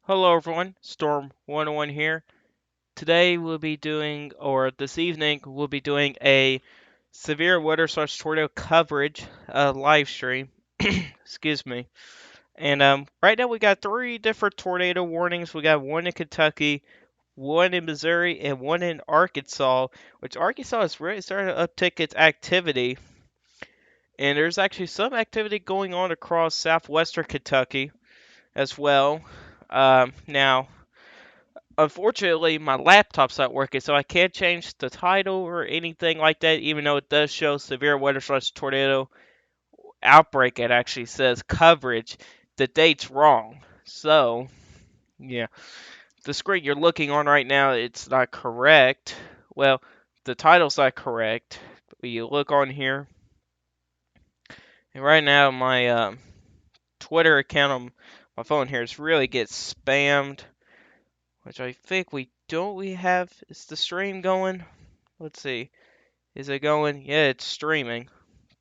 Hello everyone, Storm 101 here. Today we'll be doing, or this evening, we'll be doing a severe weather slash tornado coverage live stream. Excuse me. And right now we got three different tornado warnings. We got one in Kentucky, one in Missouri, and one in Arkansas, which Arkansas is really starting to uptick its activity. And there's actually some activity going on across southwestern Kentucky as well. Now, unfortunately, my laptop's not working, so I can't change the title or anything like that, even though it does show severe weather slash tornado outbreak. It actually says coverage. The date's wrong. So, yeah. The screen you're looking on right now, it's not correct. Well, the title's not correct. But you look on here, and right now my Twitter account on my phone here is really gets spammed, which I think we have. Is the stream going? Let's see. Is it going? Yeah, it's streaming.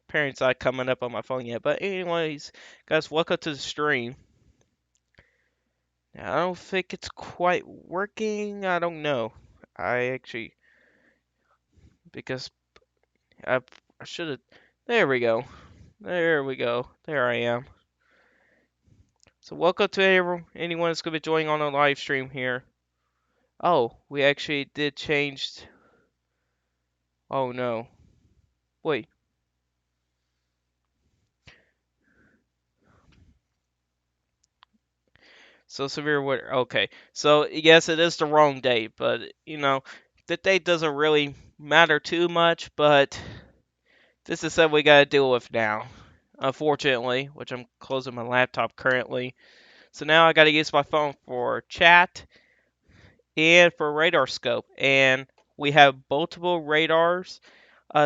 Apparently it's not coming up on my phone yet. But anyways, guys, welcome to the stream. Now, I don't think it's quite working. I don't know. I actually, because I, I should have. There we go. There we go. There I am. So welcome to anyone that's going to be joining on a live stream here. Oh, we actually did change. Oh no. Wait. So severe weather. Okay. So yes, it is the wrong date, but the date doesn't really matter too much. But this is something we gotta deal with now, unfortunately. Which I'm closing my laptop currently. So now I gotta use my phone for chat and for radar scope, and we have multiple radars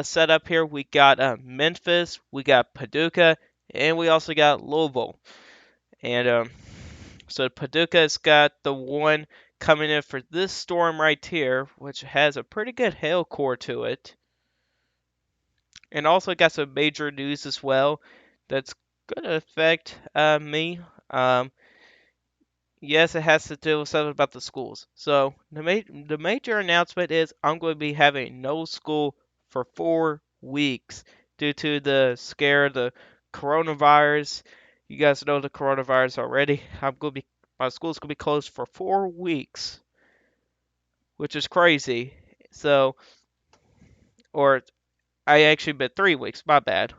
set up here. We got Memphis, we got Paducah, and we also got Louisville. And so Paducah's got the one coming in for this storm right here, which has a pretty good hail core to it. And also got some major news as well that's going to affect me. Um, yes, it has to do with something about the schools. So the major announcement is I'm going to be having no school for 4 weeks due to the scare of the coronavirus. You guys know the coronavirus already. My school's gonna be closed for 4 weeks, which is crazy. So, or I actually been 3 weeks. My bad.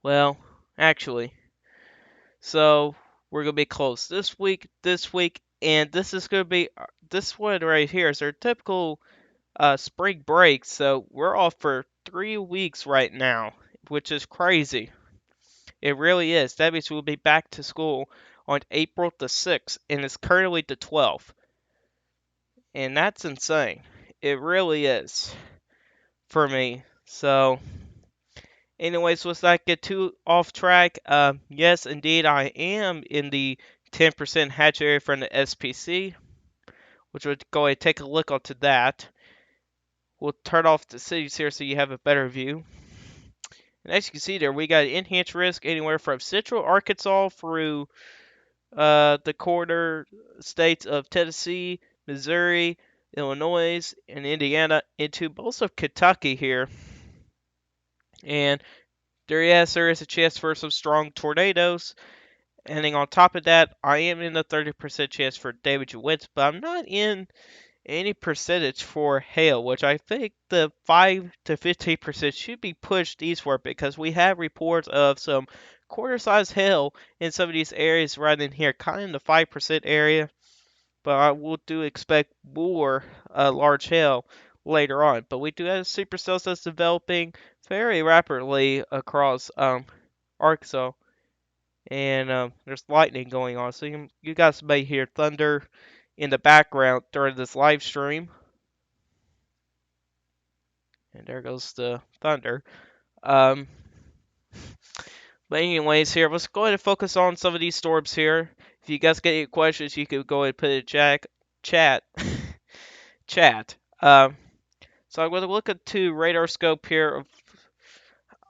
Well, actually, so we're gonna be closed this week, and this is gonna be this one right here is our typical spring break. So we're off for 3 weeks right now, which is crazy. It really is. That means we'll be back to school on April the 6th, and it's currently the 12th. And that's insane. It really is for me. So, anyways, let's not get too off track. Yes, indeed, I am in the 10% hatch area from the SPC, which would go ahead and take a look onto that. We'll turn off the cities here so you have a better view. And as you can see there, we got enhanced risk anywhere from central Arkansas through the corner states of Tennessee, Missouri, Illinois, and Indiana into most of Kentucky here. And there is a chance for some strong tornadoes. And then on top of that, I am in the 30% chance for damage and winds, but I'm not in any percentage for hail, which I think the 5 to 15% should be pushed eastward because we have reports of some quarter-sized hail in some of these areas right in here, kind of in the 5% area. But I will do expect more large hail later on. But we do have supercells that's developing very rapidly across Arkansas, and there's lightning going on. So you guys may hear thunder in the background during this live stream. And there goes the thunder. Um, but anyways, here let's go ahead and focus on some of these storms here. If you guys get any questions, you could go ahead and put it in chat, chat. So I'm going to look into radar scope here.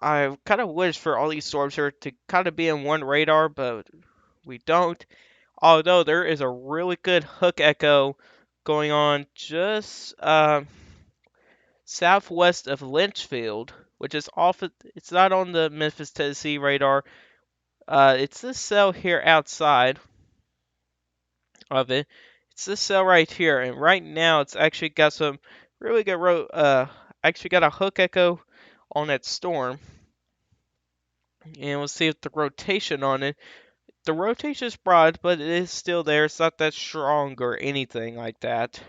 I kind of wish for all these storms here to kind of be in one radar, but we don't. Although there is a really good hook echo going on just southwest of Lynchfield, which is off. It's not on the Memphis, Tennessee radar. It's this cell here outside of it. It's this cell right here, and right now it's actually got some really good actually got a hook echo on that storm, and we'll see if the rotation on it. The rotation is broad, but it is still there. It's not that strong or anything like that.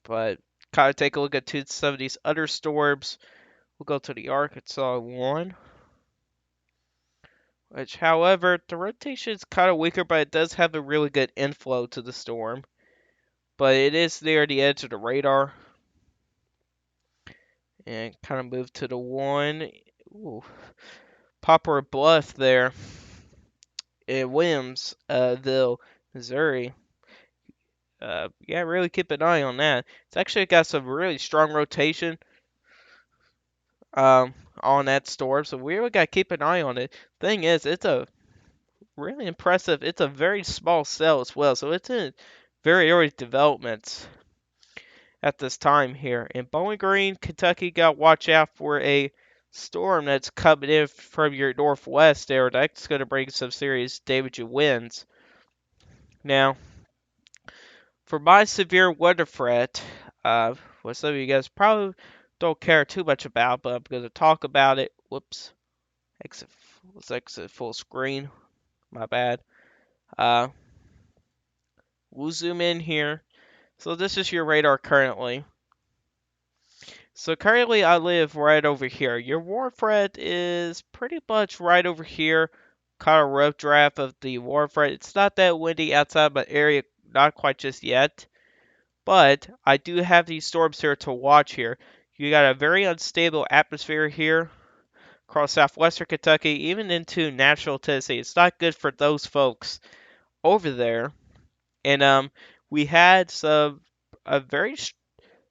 But kind of take a look at some of these other storms. We'll go to the Arkansas one. Which, however, the rotation is kind of weaker, but it does have a really good inflow to the storm. But it is near the edge of the radar. And kind of move to the one. Ooh, Poplar Bluff there in Williamsville, Missouri. Yeah, really keep an eye on that. It's actually got some really strong rotation on that storm, so we really got to keep an eye on it. Thing is, it's a really impressive. It's a very small cell as well, so it's in very early development at this time here. In Bowling Green, Kentucky, got to watch out for a storm that's coming in from your northwest there. That's going to bring some serious damaging winds. Now, for my severe weather threat, what some of you guys probably don't care too much about, but I'm going to talk about it. Whoops. Let's exit full screen. My bad. Uh, we'll zoom in here. So this is your radar currently. So currently I live right over here. Your warm front is pretty much right over here. Kind of rough draft of the warm front. It's not that windy outside my area, not quite just yet. But I do have these storms here to watch here. You got a very unstable atmosphere here across southwestern Kentucky, even into Nashville, Tennessee. It's not good for those folks over there. And we had a very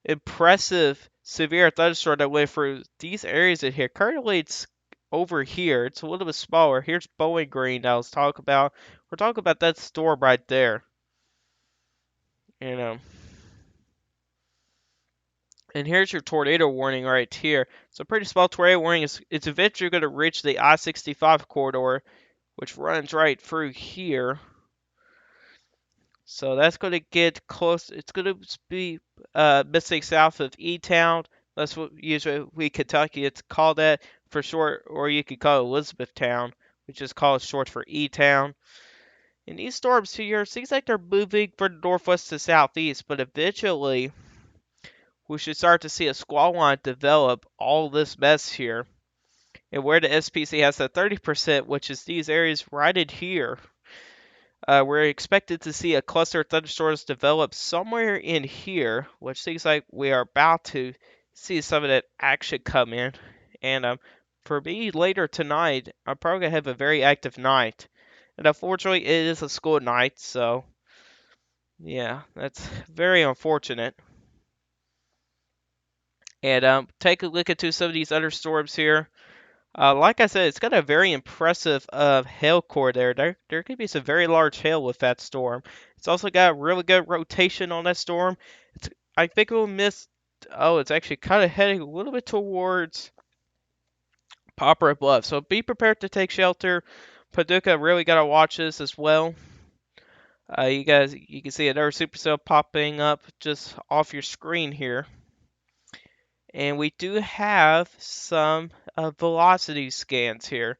impressive severe thunderstorm that went through these areas in here. Currently, it's over here. It's a little bit smaller. Here's Bowling Green that I was talking about. We're talking about that storm right there. You know. And here's your tornado warning right here. It's a pretty small tornado warning. It's eventually going to reach the I-65 corridor, which runs right through here. So that's going to get close. It's going to be missing south of E-Town. That's what usually we Kentucky it's called that for short, or you could call it Elizabethtown, which is called short for E-Town. And these storms here seems like they're moving from northwest to southeast, but eventually we should start to see a squall line develop all this mess here. And where the SPC has that 30%, which is these areas right in here, we're expected to see a cluster of thunderstorms develop somewhere in here, which seems like we are about to see some of that action come in. And for me, later tonight, I'm probably going to have a very active night. And unfortunately, it is a school night, so yeah, that's very unfortunate. And take a look into some of these other storms here. Like I said, it's got a very impressive hail core there. There could be some very large hail with that storm. It's also got really good rotation on that storm. I think it will miss. Oh, it's actually kind of heading a little bit towards Poplar Bluff. So be prepared to take shelter. Paducah really got to watch this as well. You can see another supercell popping up just off your screen here. And we do have some velocity scans here.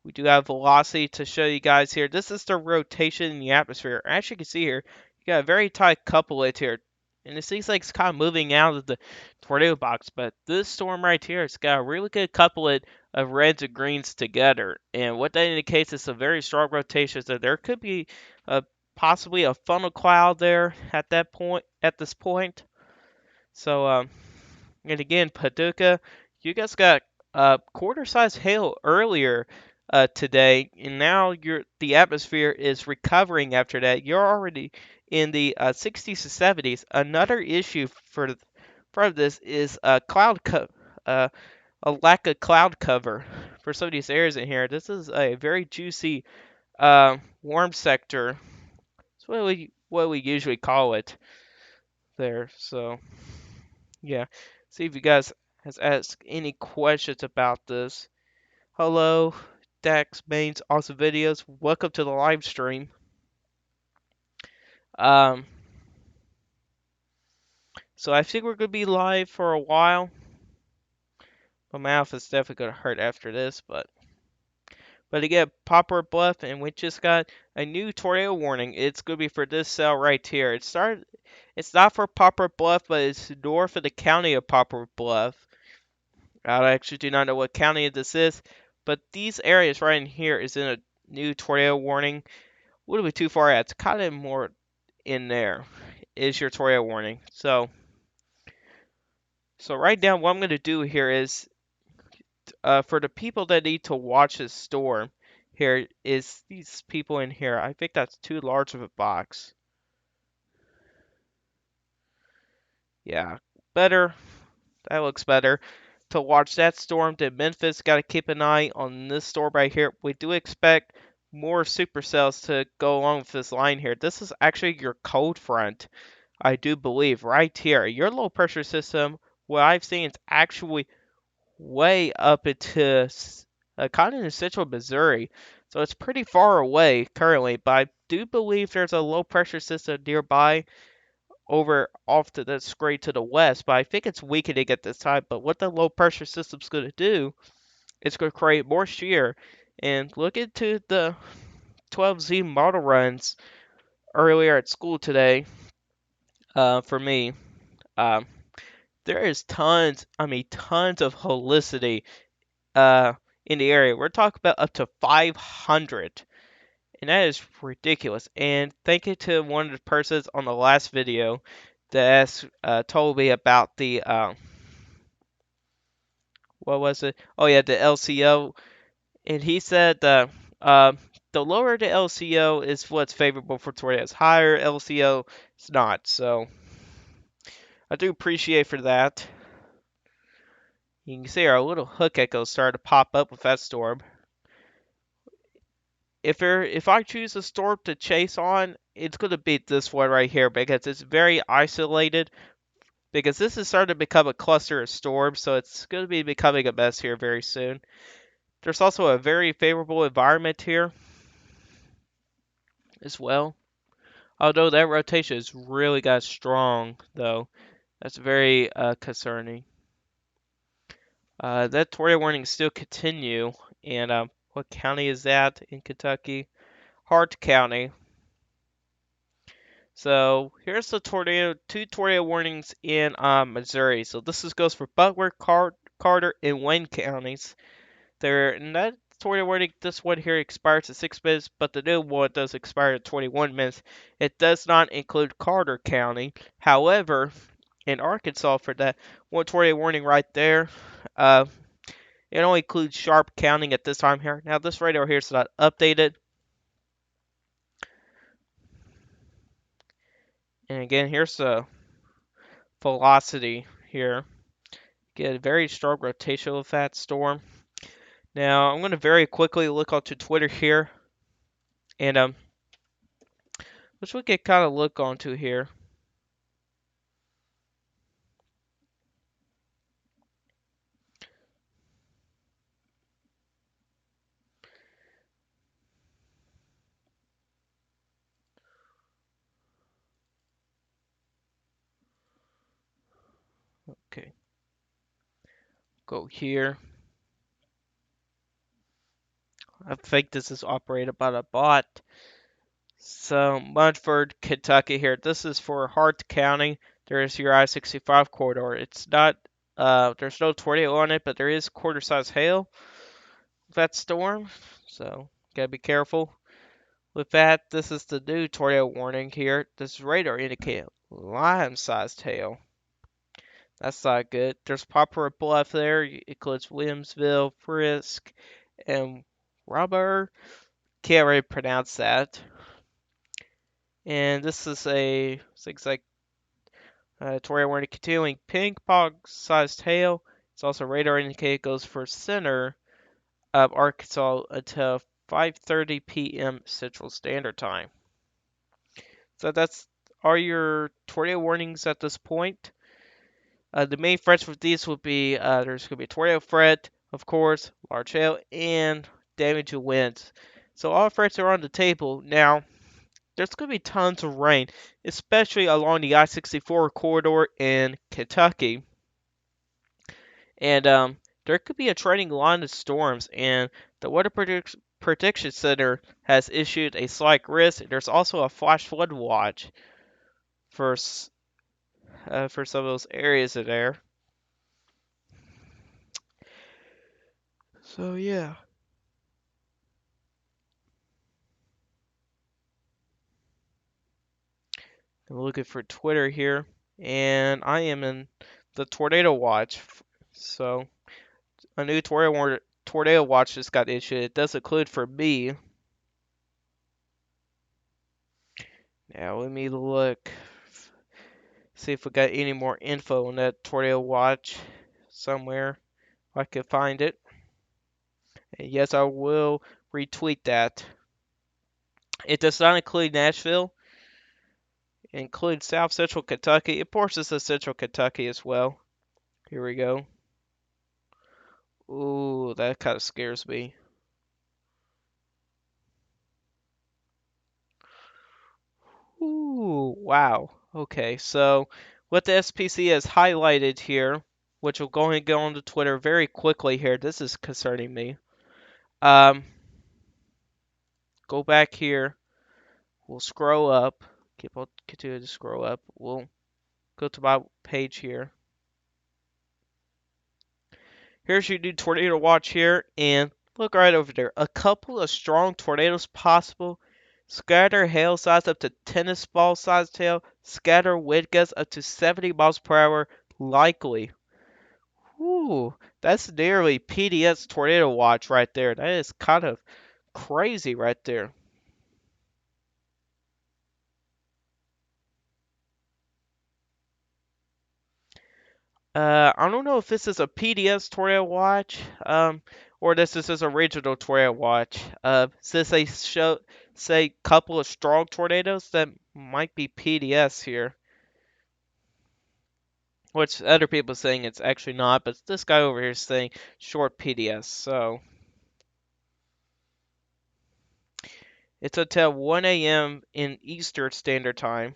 We do have velocity to show you guys here. This is the rotation in the atmosphere. As you can see here, you got a very tight couplet here. And it seems like it's kind of moving out of the tornado box. But this storm right here, it's got a really good couplet of reds and greens together. And what that indicates is a very strong rotation. So there could be possibly a funnel cloud there at this point. So, and again, Paducah, you guys got quarter-size hail earlier today, and now the atmosphere is recovering after that. You're already in the 60s to 70s. Another issue for this is a lack of cloud cover for some of these areas in here. This is a very juicy warm sector. That's what we usually call it there. So yeah, see if you guys has asked any questions about this. Hello, Dax Mains Awesome Videos. Welcome to the live stream. Um, so I think we're gonna be live for a while. My mouth is definitely gonna hurt after this, but again, Poplar Bluff, and we just got a new tornado warning. It's gonna be for this cell right here. It's not for Poplar Bluff, but it's north of the county of Poplar Bluff. I actually do not know what county this is, but these areas right in here is in a new tornado warning. Wouldn't be too far out. It's kind of more in there is your tornado warning. So right now, what I'm gonna do here is for the people that need to watch this storm, here is these people in here. I think that's too large of a box. Yeah, better. That looks better. To watch that storm to Memphis, got to keep an eye on this storm right here. We do expect more supercells to go along with this line here. This is actually your cold front, I do believe, right here. Your low pressure system, what I've seen, is actually way up into kind of in central Missouri. So it's pretty far away currently, but I do believe there's a low pressure system nearby over off to the straight to the west, but I think it's weakening at this time. But what the low pressure system's going to do, it's going to create more shear. And look into the 12Z model runs earlier at school today for me. Um, there is tons, I mean, tons of helicity uh, in the area. We're talking about up to 500. And that is ridiculous. And thank you to one of the persons on the last video that told me about the what was it? Oh yeah, the LCO. And he said uh, the lower the LCO is what's favorable for tornadoes. Higher LCO is not. So I do appreciate for that. You can see our little hook echoes started to pop up with that storm. If I choose a storm to chase on, it's gonna be this one right here because it's very isolated. Because this is starting to become a cluster of storms, so it's gonna be becoming a mess here very soon. There's also a very favorable environment here as well. Although that rotation has really got strong, though, that's very concerning. That tornado warning still continue, and what county is that in Kentucky? Hart County. So here's the two tornado warnings in Missouri. So goes for Butler, Carter, and Wayne counties. And that tornado warning, this one here expires at 6 minutes, but the new one does expire at 21 minutes. It does not include Carter County. However, in Arkansas for that one tornado warning right there, uh, it only includes Sharp County at this time here. Now this radar here is not updated. And again, here's the velocity here. Get a very strong rotation with that storm. Now I'm going to very quickly look onto Twitter here, and which we can kind of look onto here. Okay, go here. I think this is operated by the bot. So Munford, Kentucky here. This is for Hart County. There's your I-65 corridor. It's not, there's no tornado on it, but there is quarter-size hail with that storm. So gotta be careful with that. This is the new tornado warning here. This radar indicates lion-sized hail. That's not good. There's Poplar Bluff there. It includes Williamsville, Frisk, and Rubber. Can't really pronounce that. And this is a looks like tornado warning continuing ping pong sized hail. It's also radar indicated goes for center of Arkansas until 5:30 p.m. Central Standard Time. So that's are your tornado warnings at this point. The main threats for these would be there's going to be a tornado threat, of course, large hail, and damaging winds. So all threats are on the table. Now, there's going to be tons of rain, especially along the I-64 corridor in Kentucky. And there could be a trailing line of storms, and the Prediction Center has issued a slight risk. There's also a flash flood watch for for some of those areas of there. So yeah, I'm looking for Twitter here, and I am in the tornado watch. So a new tornado watch just got issued. It does include for me. Now let me look, see if we got any more info on that tornado watch somewhere. If I can find it. And yes, I will retweet that. It does not include Nashville. It includes South Central Kentucky. Of course, it's Central Kentucky as well. Here we go. Ooh, that kind of scares me. Ooh, wow. Okay, so what the SPC has highlighted here, which will go ahead and go on to Twitter very quickly here. This is concerning me. Um, go back here. We'll scroll up. I'll continue to scroll up. We'll go to my page here. Here's your new tornado watch here, and look right over there. A couple of strong tornadoes possible. Scatter hail size up to tennis ball sized hail. Scatter wind gusts up to 70 miles per hour likely. Whew, that's nearly PDS tornado watch right there. That is kind of crazy right there. I don't know if this is a PDS tornado watch, or this is a regional tornado watch. Since they say couple of strong tornadoes, that might be PDS here. Which other people are saying it's actually not, but this guy over here is saying short PDS. So it's until 1 a.m. in Eastern Standard Time.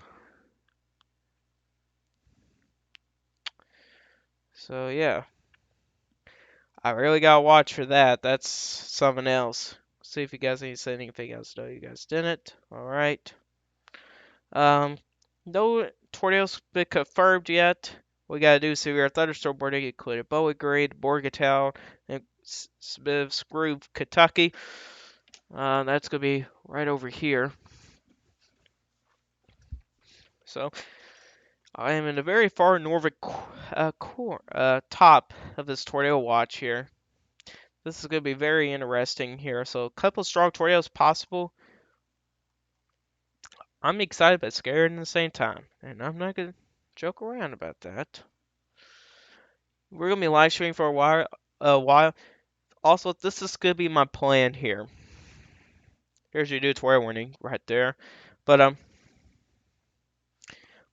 So yeah, I really gotta watch for that. That's something else. See if you guys need to say anything else. No, you guys didn't. All right. Um, no tornadoes been confirmed yet. We gotta do severe thunderstorm warning, including Bowling Green, Morgantown, and Smiths Grove, Kentucky. That's gonna be right over here. So I am in the very far northern top of this tornado watch here. This is gonna be very interesting here. So a couple strong tornadoes possible. I'm excited but scared at the same time, and I'm not gonna joke around about that. We're gonna be live streaming for a while. Also, this is gonna be my plan here. Here's your new tutorial warning right there. But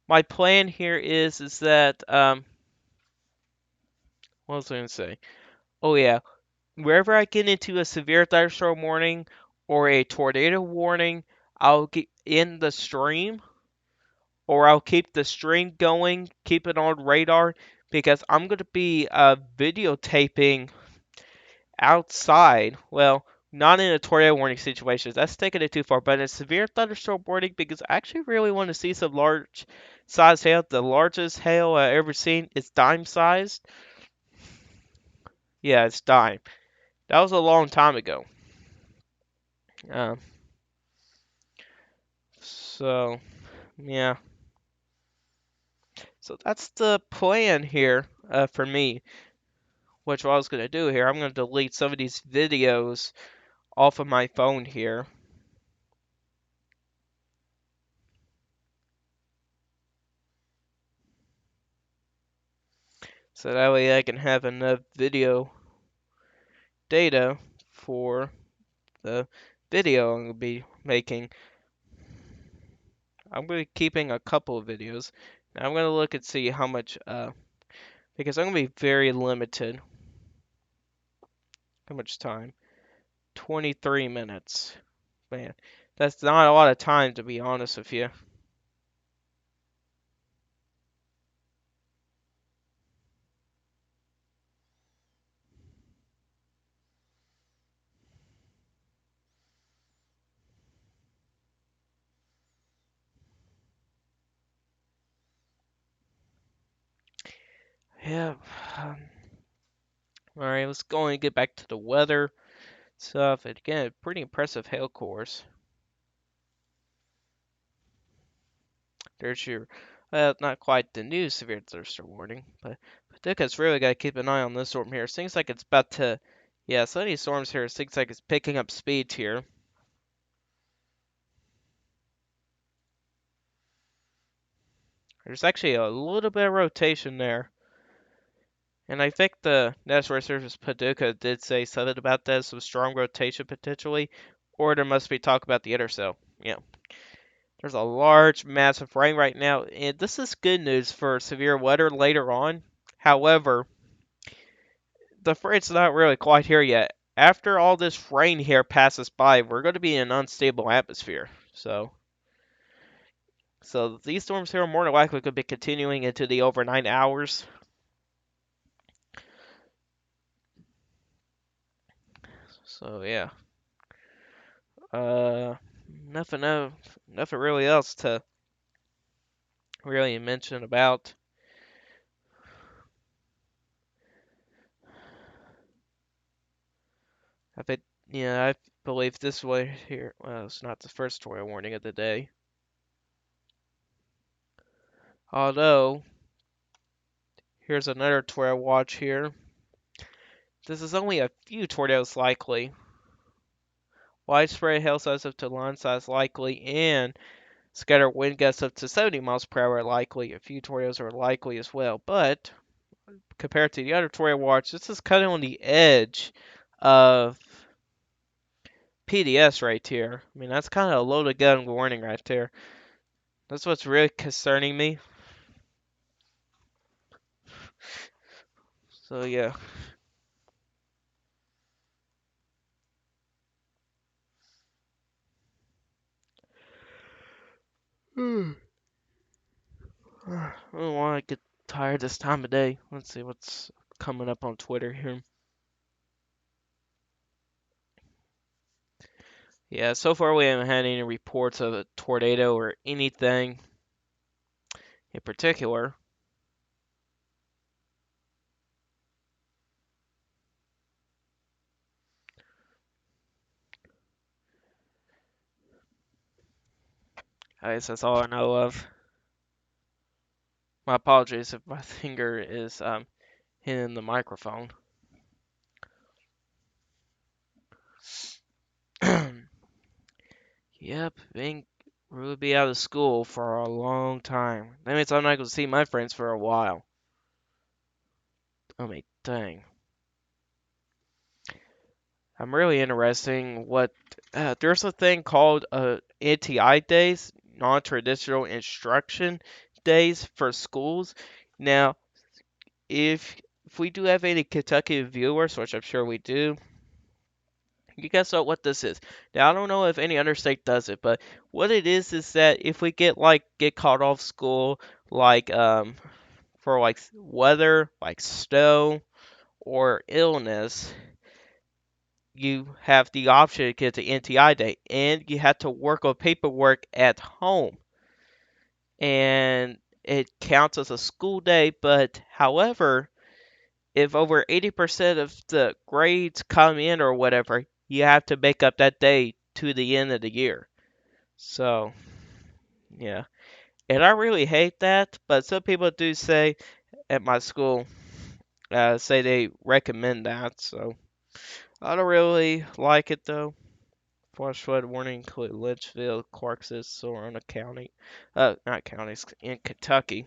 my plan here is that what was I gonna say? Oh yeah, wherever I get into a severe thunderstorm warning or a tornado warning, I'll get in the stream, or I'll keep the stream going, keep it on radar, because I'm gonna be videotaping outside. Well, not in a tornado warning situation. That's taking it too far. But in a severe thunderstorm warning, because I actually really want to see some large size hail. The largest hail I've ever seen is dime sized. Yeah, it's dime. That was a long time ago. Um, so yeah. So that's the plan here for me. Which what I was gonna do here, I'm gonna delete some of these videos off of my phone here. So that way I can have enough video data for the video I'm going to be making. I'm going to be keeping a couple of videos. Now I'm going to look and see how much, because I'm going to be very limited. How much time? 23 minutes. Man, that's not a lot of time to be honest with you. Yeah. Alright, let's go and get back to the weather stuff. And again, pretty impressive hail course. There's your, not quite the new severe thunderstorm warning, but Paducah's really got to keep an eye on this storm here. It seems like it's about to, yeah, some of these storms here, it seems like it's picking up speed here. There's actually a little bit of rotation there. And I think the National Weather Service Paducah did say something about that, some strong rotation potentially, or there must be talk about the intercell. Yeah. There's a large, massive rain right now, and this is good news for severe weather later on. However, the freight's not really quite here yet. After all this rain here passes by, we're going to be in an unstable atmosphere. So these storms here are more than likely going to be continuing into the overnight hours. So yeah, uh, nothing, nothing really else to really mention about. I bet, yeah, I believe this way here. Well, it's not the first tornado warning of the day. Although, here's another tornado watch here. This is only a few tornadoes likely. Widespread hail size up to line size likely, and scattered wind gusts up to 70 miles per hour likely. A few tornadoes are likely as well, but compared to the other tornado watch, this is kind of on the edge of PDS right here. I mean, that's kind of a loaded gun warning right there. That's what's really concerning me. So yeah. I don't want to get tired this time of day. Let's see what's coming up on Twitter here. Yeah, so far we haven't had any reports of a tornado or anything in particular. I guess that's all I know of. My apologies if my finger is hitting the microphone. Yep, being really be out of school for a long time. That means I'm not going to see my friends for a while. I mean, dang. I'm really interesting what there's a thing called NTI days, non-traditional instruction days for schools. Now, if we do have any Kentucky viewers, which I'm sure we do, you guess what this is. Now, I don't know if any other state does it, but what it is that if we get called off school, like for like weather, like snow or illness, you have the option to get the NTI day, and you have to work on paperwork at home, and it counts as a school day. But however, if over 80% of the grades come in or whatever, you have to make up that day to the end of the year. So, yeah. And I really hate that, but some people do say at my school, say they recommend that. So, I don't really like it though. Flash flood warning include Litchfield, Clarksville, Sorona County. Not counties, in Kentucky.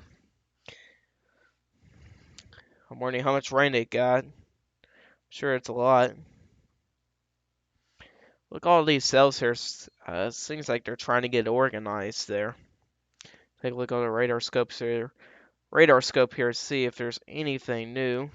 I'm wondering how much rain they got. Sure, it's a lot. Look at all these cells here. Seems like they're trying to get organized there. Take a look at the radar scopes here. Radar scope here to see if there's anything new.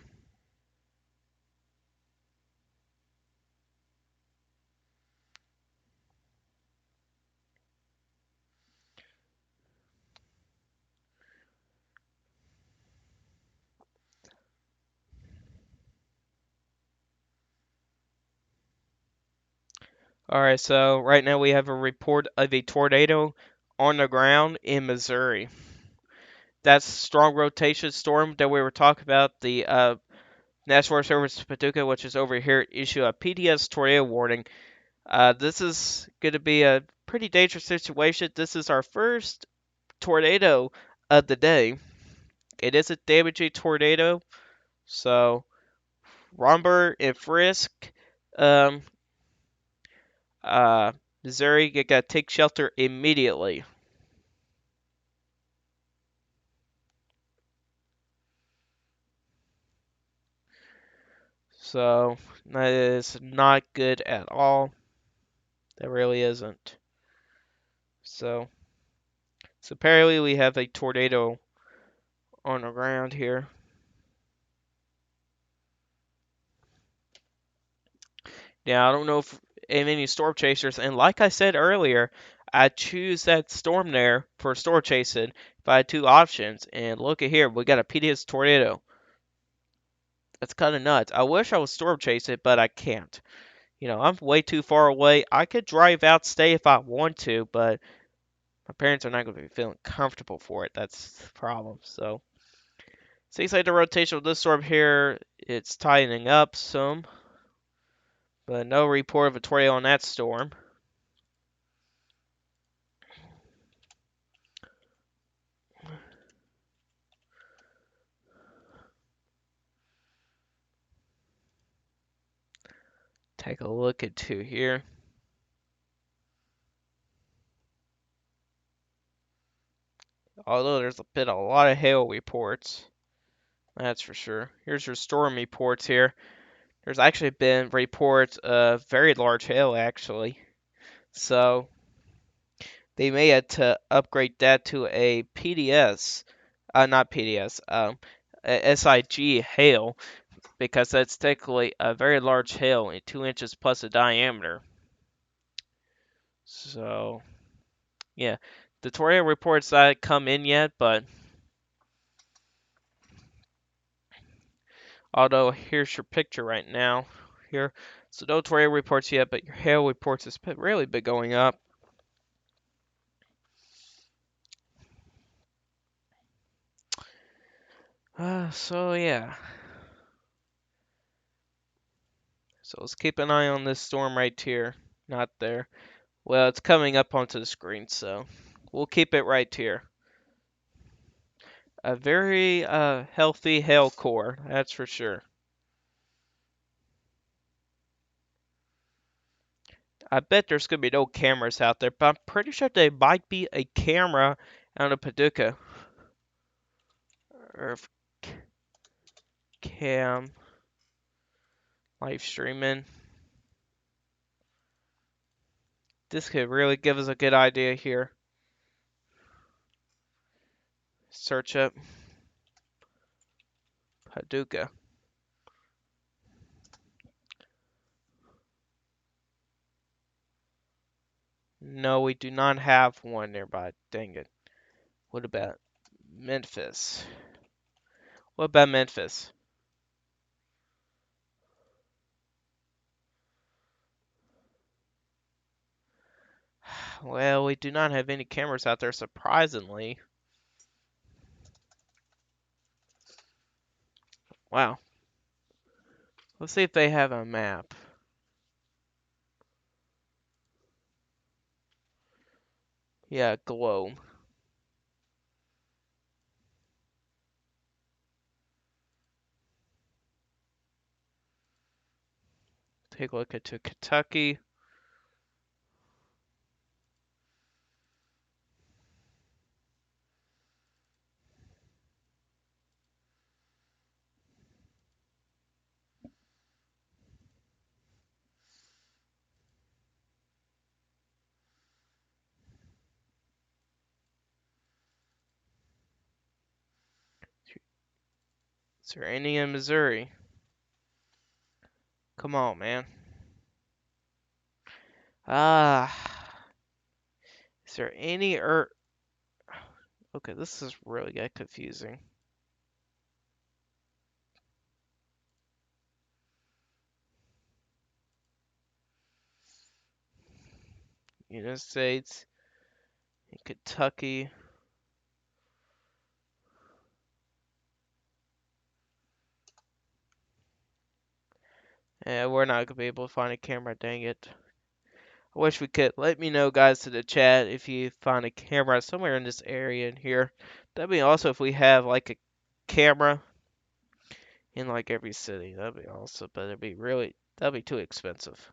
Alright, so right now we have a report of a tornado on the ground in Missouri. That's strong rotation storm that we were talking about. The National Weather Service Paducah, which is over here, issue a PDS tornado warning. This is going to be a pretty dangerous situation. This is our first tornado of the day. It is a damaging tornado, so Romber and Frisk, um, uh, Missouri, you gotta take shelter immediately. So that is not good at all. That really isn't. So, so apparently we have a tornado on the ground here. Now I don't know if any storm chasers, and like I said earlier, I choose that storm there for storm chasing if I had two options. And look at here, we got a PDS tornado. That's kind of nuts. I wish I was storm chasing, but I can't. You know, I'm way too far away. I could drive out, stay if I want to, but my parents are not going to be feeling comfortable for it. That's the problem. So, seems like the rotation of this storm here, it's tightening up some, but no report of a tornado on that storm. Take a look into here. Although there's been a lot of hail reports, that's for sure. Here's your storm reports here. There's actually been reports of very large hail, actually. So they may have to upgrade that to a PDS, not PDS, a SIG hail, because that's technically a very large hail, 2 inches plus a diameter. So, yeah. The tornado reports that come in yet, but although here's your picture right now. Here, so no tornado reports yet, but your hail reports has really been going up. So yeah. So let's keep an eye on this storm right here. Not there. Well, it's coming up onto the screen, so we'll keep it right here. A very healthy hail core, that's for sure. I bet there's gonna be no cameras out there, but I'm pretty sure there might be a camera on a Paducah. Earth cam live streaming. This could really give us a good idea here. Search up Paducah. No, we do not have one nearby. Dang it. What about Memphis? What about Memphis? Well, we do not have any cameras out there, surprisingly. Wow. Let's see if they have a map. Yeah, globe. Take a look at Kentucky. Is there any in Missouri? Come on, man. Ah, is there any Okay, this is really got confusing. United States, and Kentucky. And we're not gonna be able to find a camera, dang it. I wish we could. Let me know, guys, in the chat if you find a camera somewhere in this area in here. That'd be also if we have like a camera in like every city. That'd be awesome, but that'd be too expensive.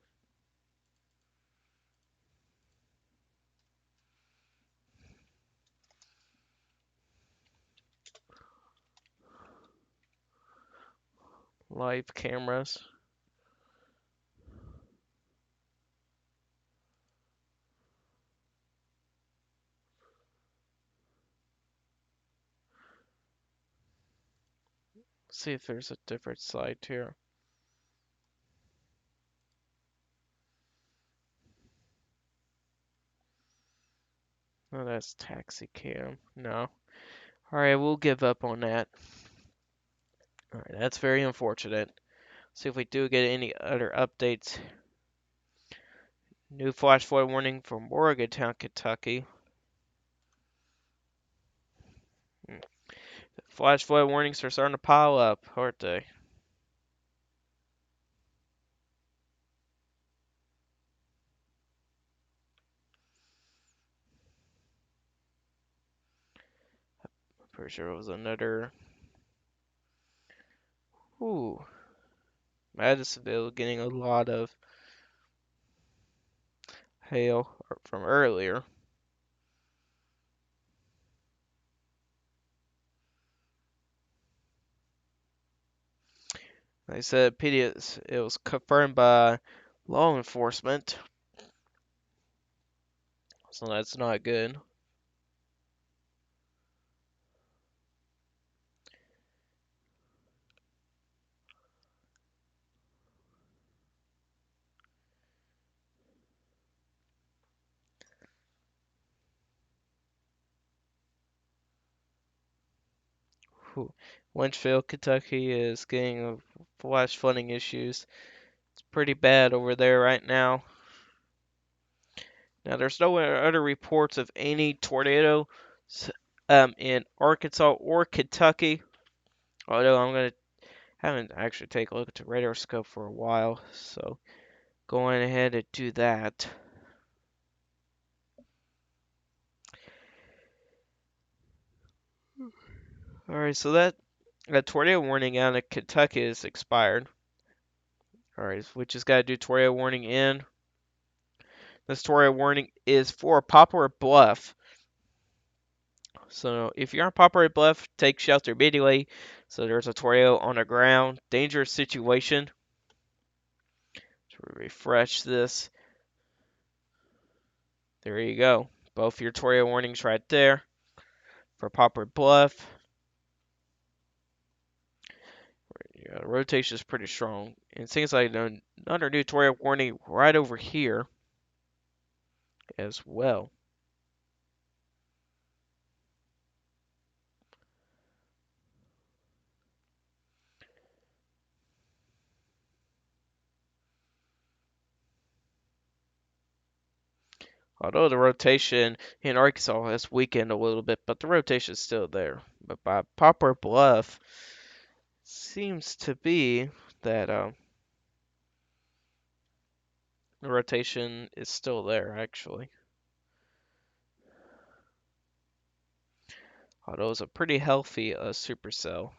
Live cameras. See if there's a different site here. Oh, that's taxi cam. No. Alright, we'll give up on that. Alright, that's very unfortunate. See if we do get any other updates. New flash flood warning for Morgantown, Kentucky. Flash flood warnings are starting to pile up, aren't they? Pretty sure it was another. Ooh. Madisonville getting a lot of hail from earlier. They said it was confirmed by law enforcement, so that's not good. Whew. Winchfield, Kentucky is getting flash flooding issues. It's pretty bad over there right now. Now, there's no other reports of any tornado in Arkansas or Kentucky. Although haven't actually taken a look at the radar scope for a while, so going ahead and do that. All right, so that tornado warning out of Kentucky is expired. All right, we just got to do tornado warning in. This tornado warning is for Poplar Bluff. So if you're on Poplar Bluff, take shelter immediately. So there's a tornado on the ground. Dangerous situation. So refresh this. There you go. Both your tornado warnings right there for Poplar Bluff. Yeah, the rotation is pretty strong. And it seems like another new tornado warning right over here as well. Although the rotation in Arkansas has weakened a little bit, but the rotation is still there. But by Poplar Bluff, seems to be that the rotation is still there, actually. Although it's a pretty healthy supercell.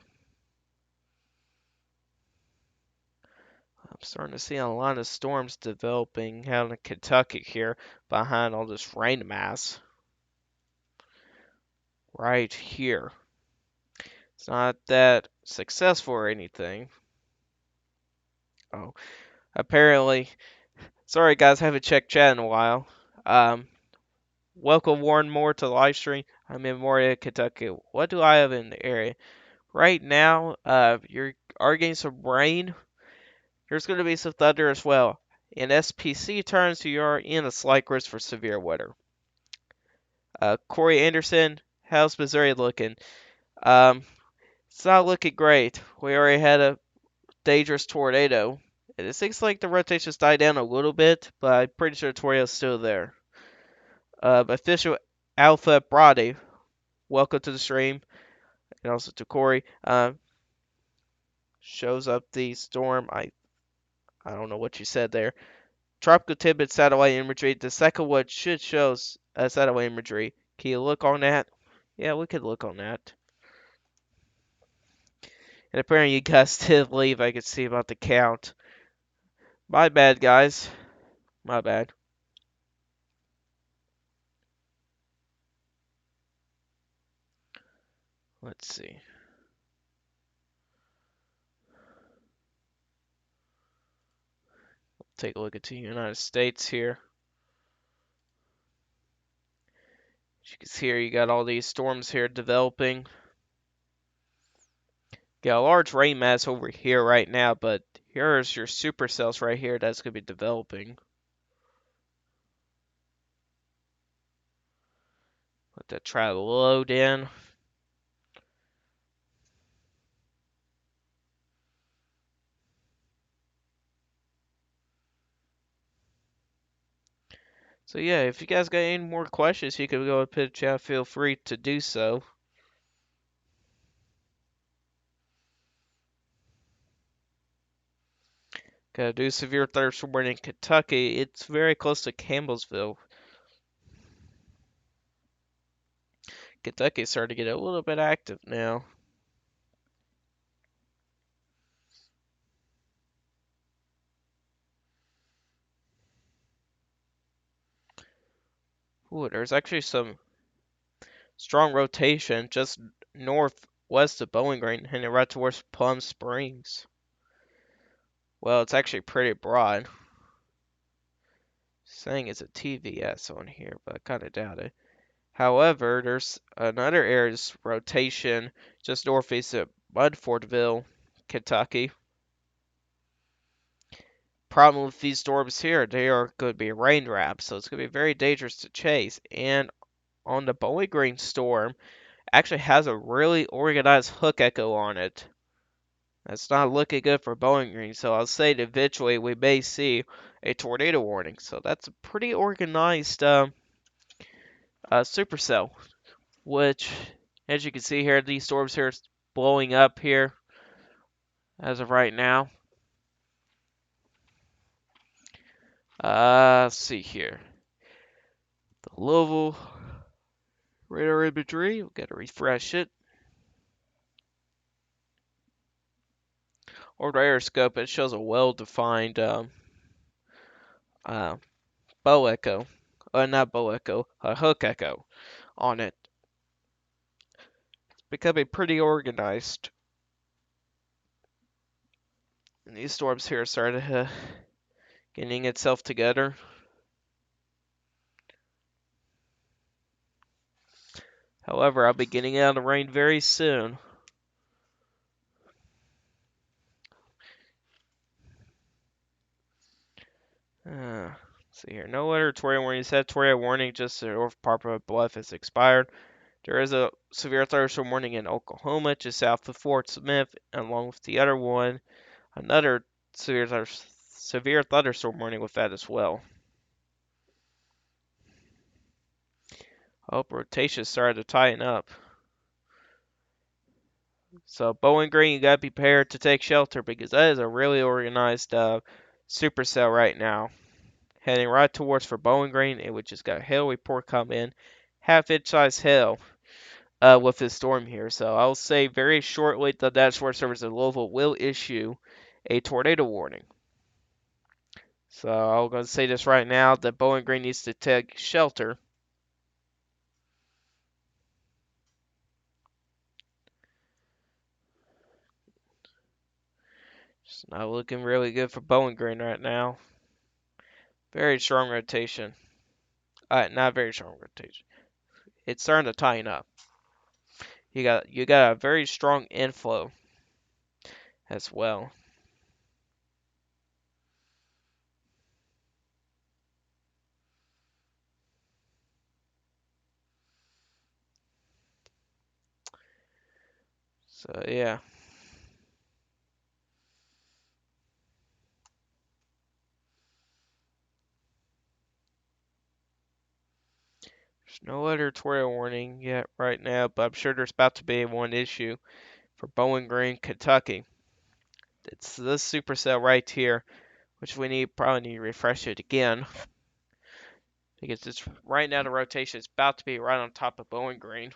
I'm starting to see a lot of storms developing out in Kentucky here behind all this rain mass. Right here. It's not that successful or anything. Oh, apparently. Sorry guys, haven't checked chat in a while. Welcome Warren Moore to the live stream. I'm in Moria, Kentucky. What do I have in the area? Right now, you are getting some rain. There's going to be some thunder as well. In SPC terms, you are in a slight risk for severe weather. Corey Anderson, how's Missouri looking? Um, it's not looking great. We already had a dangerous tornado. And it seems like the rotations died down a little bit, but I'm pretty sure the tornado's still there. Official Alpha Brady, welcome to the stream, and also to Corey. Shows up the storm. I don't know what you said there. Tropical Tidbit satellite imagery. The second one should show satellite imagery. Can you look on that? Yeah, we could look on that. And apparently you guys did leave. I could see about the count. My bad, guys. My bad. Let's see. Take a look at the United States here. As you can see here, you got all these storms here developing. Got a large rain mass over here right now, but here's your supercells right here that's going to be developing. Let that try to load in. So yeah, if you guys got any more questions, you can go and put chat. Feel free to do so. Gotta do severe thunderstorm in Kentucky. It's very close to Campbellsville. Kentucky's starting to get a little bit active now. Ooh, there's actually some strong rotation just northwest of Bowling Green, heading right towards Plum Springs. Well, it's actually pretty broad. Saying it's a TVS on here, but I kind of doubt it. However, there's another area's rotation just northeast of Mudfortville, Kentucky. Problem with these storms here, they are going to be rain wraps, so it's going to be very dangerous to chase. And on the Bowling Green storm, actually has a really organized hook echo on it. That's not looking good for Bowling Green, so I'll say that eventually we may see a tornado warning. So that's a pretty organized supercell, which, as you can see here, these storms here are blowing up here as of right now. Let's see here. The Louisville radar imagery, we've got to refresh it. Or the aeroscope, it shows a well-defined uh, bow echo. Not bow echo, a hook echo on it. It's becoming pretty organized. And these storms here started getting itself together. However, I'll be getting out of rain very soon. Let's see here. No other tornado warning. Said tornado warning just north Poplar Bluff has expired. There is a severe thunderstorm warning in Oklahoma, just south of Fort Smith, along with the other one. Another severe thunderstorm warning with that as well. Hope rotation started to tighten up. So Bowling Green, you gotta be prepared to take shelter because that is a really organized supercell right now. Heading right towards for Bowling Green, and we just got a hail report come in, half-inch size hail with this storm here. So I'll say very shortly the National Weather Service in Louisville will issue a tornado warning. So I'm going to say this right now that Bowling Green needs to take shelter. It's not looking really good for Bowling Green right now. Very strong rotation. Not very strong rotation. It's starting to tighten up. You got a very strong inflow as well. So yeah, there's no other tornado warning yet right now, but I'm sure there's about to be one issue for Bowling Green, Kentucky. It's this supercell right here, which we probably need to refresh it again because it's right now the rotation is about to be right on top of Bowling Green.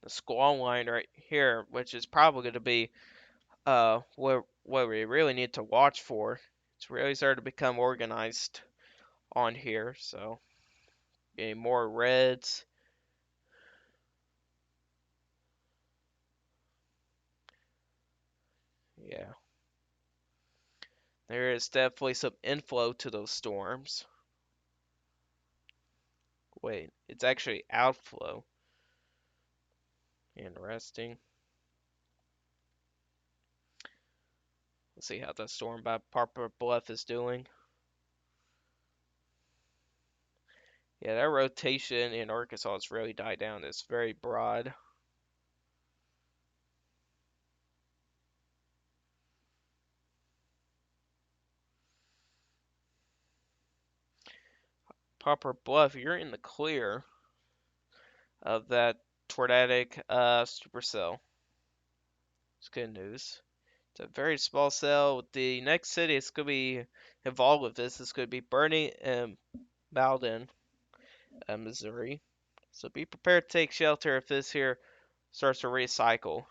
The squall line right here, which is probably going to be what we really need to watch for. It's really starting to become organized on here, so getting more reds. Yeah, there is definitely some inflow to those storms. Wait, it's actually outflow. Interesting. Let's see how the storm by Poplar Bluff is doing. Yeah, that rotation in Arkansas has really died down. It's very broad. Poplar Bluff, you're in the clear of that tornadic supercell. It's good news. It's a very small cell. The next city is going to be involved with this is going to be Bernie and Malden, Missouri. So be prepared to take shelter if this here starts to recycle.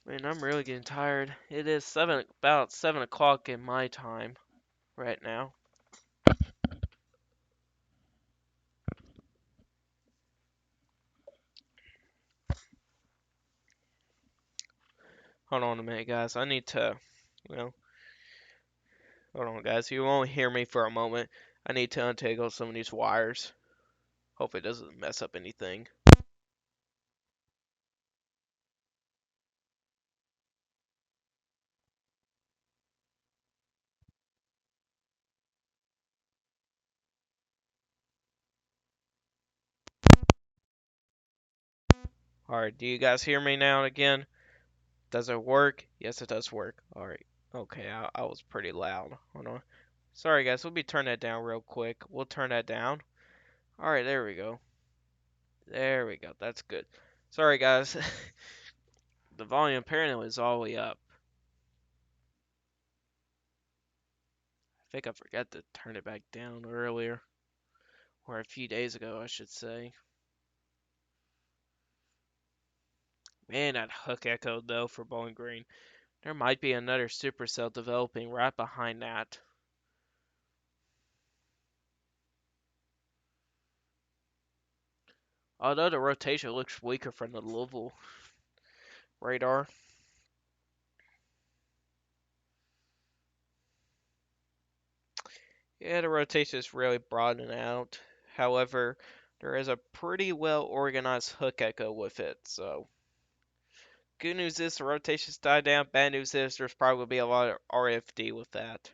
Man, I'm really getting tired. It is about 7 o'clock in my time right now. Hold on a minute, guys. I need to, well, hold on, guys. You won't hear me for a moment. I need to untangle some of these wires. Hope it doesn't mess up anything. Alright, do you guys hear me now again? Does it work? Yes, it does work. Alright. Okay, I was pretty loud. Hold on. Sorry, guys. We'll be turning that down real quick. We'll turn that down. Alright, there we go. There we go. That's good. Sorry, guys. The volume apparently is all the way up. I think I forgot to turn it back down earlier. Or a few days ago, I should say. Man, that hook echo, though, for Bowling Green. There might be another supercell developing right behind that. Although the rotation looks weaker from the Louisville radar. Yeah, the rotation is really broadening out. However, there is a pretty well organized hook echo with it, so good news is the rotations died down. Bad news is there's probably going to be a lot of RFD with that,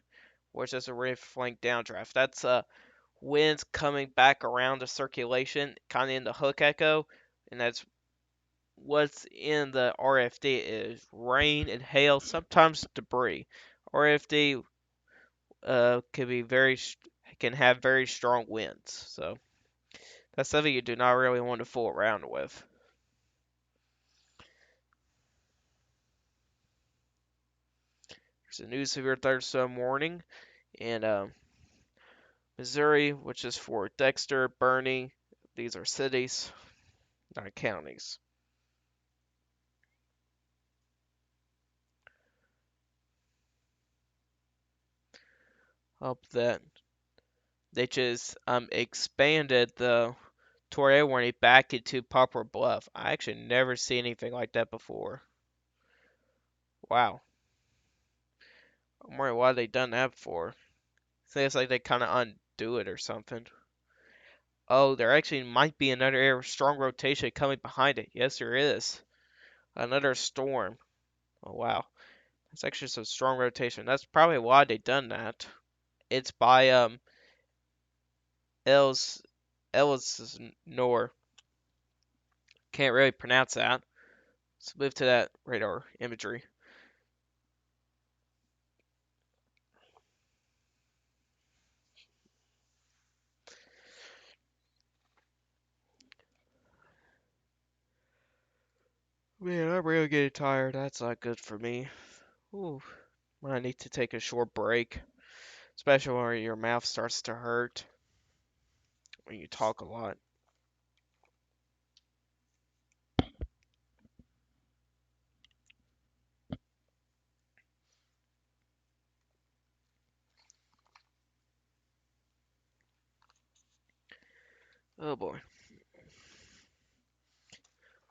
which is a rift flank downdraft. That's winds coming back around the circulation, kind of in the hook echo, and that's what's in the RFD is rain and hail, sometimes debris. RFD can be can have very strong winds, so that's something you do not really want to fool around with. There's a new severe thunderstorm warning in Missouri, which is for Dexter, Bernie. These are cities, not counties. Hope that they just expanded the tornado warning back into Poplar Bluff. I actually never see anything like that before. Wow. I'm wondering why they done that for. Seems like they kind of undo it or something. Oh, there actually might be another area of strong rotation coming behind it. Yes, there is. Another storm. Oh, wow. That's actually some strong rotation. That's probably why they done that. It's by Els Elsinore. Can't really pronounce that. Let's move to that radar imagery. Man, I'm really getting tired. That's not good for me. Ooh, I need to take a short break, especially when your mouth starts to hurt when you talk a lot. Oh boy.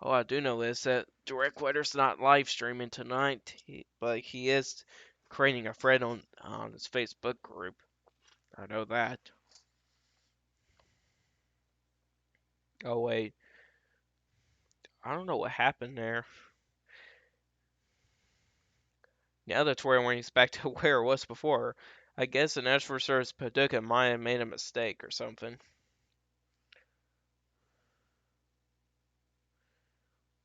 Oh, I do know is that Direct Wetter's not live streaming tonight, but he is creating a thread on his Facebook group. I know that. Oh wait, I don't know what happened there. Now that's where when he's back to where it was before. I guess the National Reserve's Paducah might have made a mistake or something.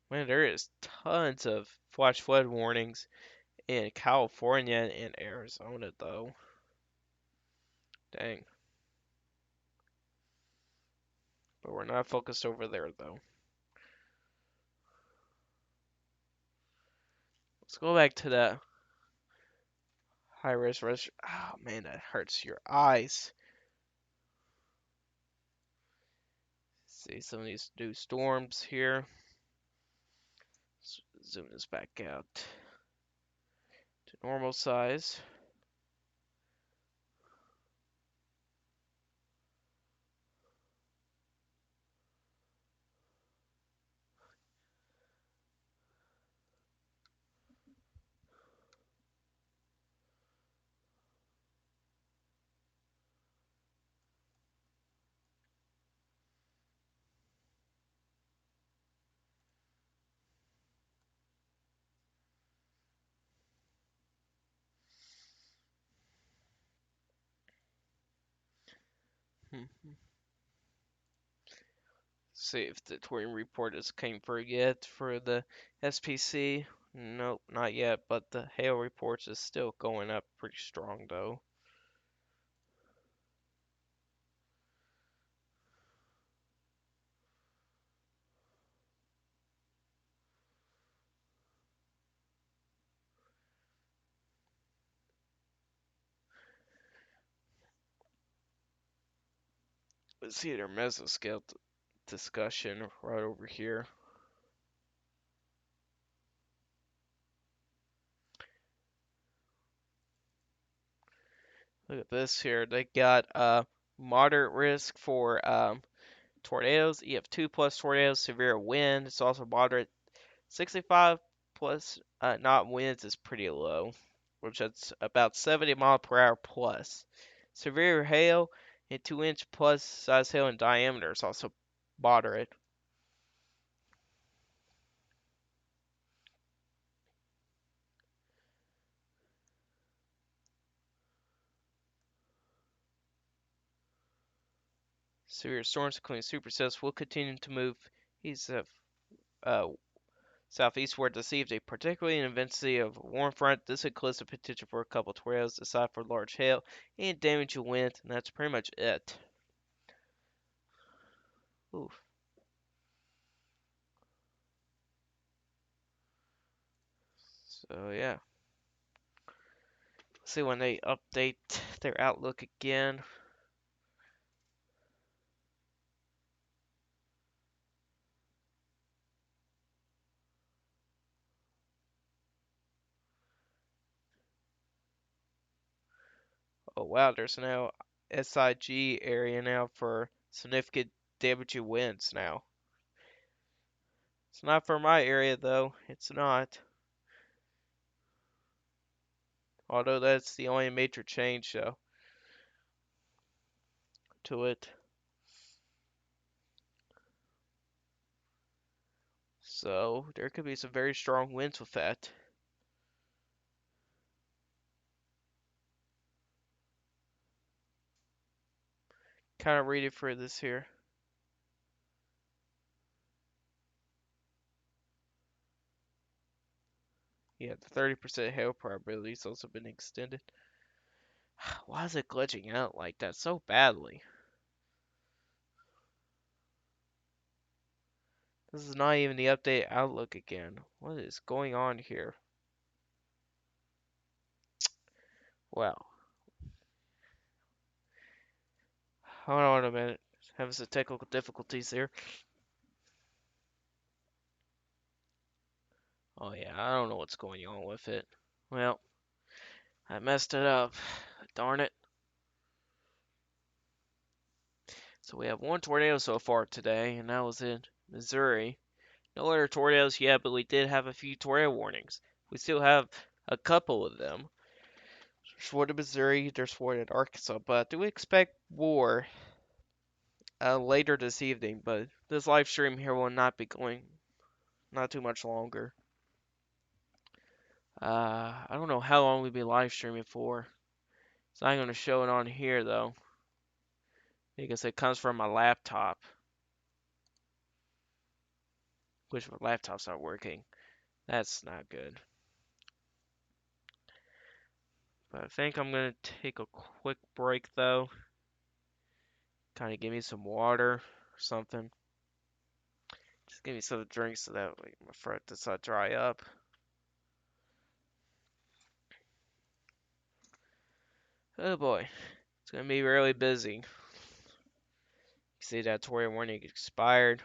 Man, there is tons of flash flood warnings in California and Arizona, though. Dang. But we're not focused over there, though. Let's go back to the high risk restaurant. Oh, man, that hurts your eyes. See some of these new storms here. Let's zoom this back out to normal size. Hmm. See if the touring report has came through yet for the SPC. Nope, not yet, but the hail reports is still going up pretty strong though. Let's see their mesoscale discussion right over here. Look at this here. They got moderate risk for tornadoes. You have 2 plus tornadoes, severe wind. It's also moderate. 65 plus knot winds is pretty low, which is about 70 mph plus. Severe hail and 2-inch plus size hail in diameter is also moderate. Severe storms, including supercells, will continue to move east of uh, southeastward this evening, particularly in intensity of a warm front. This includes the potential for a couple tornadoes, aside for large hail and damaging wind, and that's pretty much it. Oof. So yeah, see when they update their outlook again. Oh wow, there's now SIG area now for significant damaging winds now. It's not for my area though. It's not. Although that's the only major change to it. So there could be some very strong winds with that. Kind of ready for this here. Yeah, the 30% hail probability's also been extended. Why is it glitching out like that so badly? This is not even the update outlook again. What is going on here? Well, hold on a minute. Having some technical difficulties here. Oh yeah, I don't know what's going on with it. Well, I messed it up. Darn it. So we have one tornado so far today, and that was in Missouri. No other tornadoes yet, but we did have a few tornado warnings. We still have a couple of them. There's one in Missouri, there's one in Arkansas, but do we expect more later this evening? But this live stream here will not be going not too much longer. I don't know how long we'll be live streaming for. It's not going to show it on here though, because it comes from my laptop, which my laptop's not working. That's not good. But I think I'm going to take a quick break though. Kind of give me some water or something. Just give me some drink so that way my throat does not dry up. Oh boy, it's going to be really busy. You see that tornado warning expired.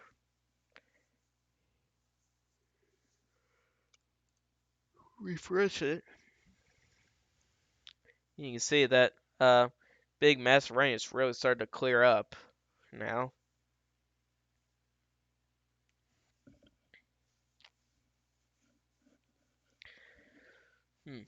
Refresh it. You can see that big mass rain is really starting to clear up now. Hmm.